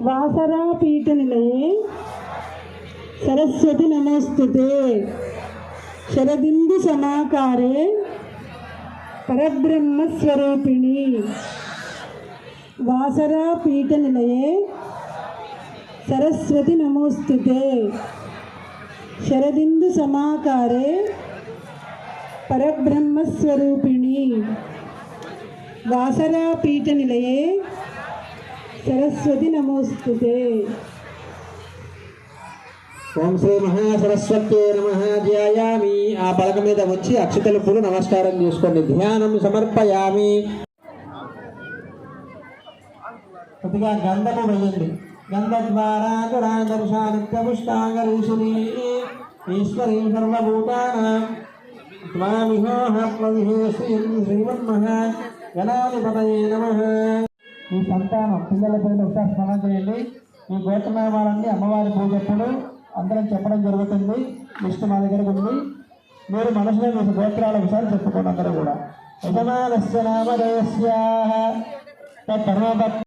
वासरा पीठ निलये सरस्वती नमोस्तुते शरदिंदु समाकारे परब्रह्म स्वरूपिणी वासरा पीठ निलये सरस्वती नमोस्तुते शरदिंदु समाकारे परब्रह्म स्वरूपिणी वासरा पीठ निलये सरस्वती नमोस्तुते। ओम श्री महासरस्वती नमः ध्यायामि। आ पलक మీద వచ్చి అక్షతలు పూలు నమస్కారం చేసుకోండి. ధ్యానం సమర్పయామి. కొద్దిగా గంధము వేయండి. గంధ ద్వారా దురాదర్శానిత్య పుష్టాంగరీషుని ఈశ్వరీ సర్వభూతానాం స్వామిహోహ ప్రవిహేసి శ్రీమన్మహా గణాధిపతయే నమః. ఈ సంతానం పిల్లల పేర్లు ఒకసారి స్మరణ చేయండి. ఈ గోత్రనామాలన్నీ అమ్మవారి పూజప్పుడు అందరం చెప్పడం జరుగుతుంది. లిస్టు మా దగ్గర ఉంది. మీరు మనసులో మీ గోత్రాలు ఒకసారి చెప్పుకోండి అందరూ కూడా. యజమానస్య నామధేయస్యాః తత్పరమపత్ని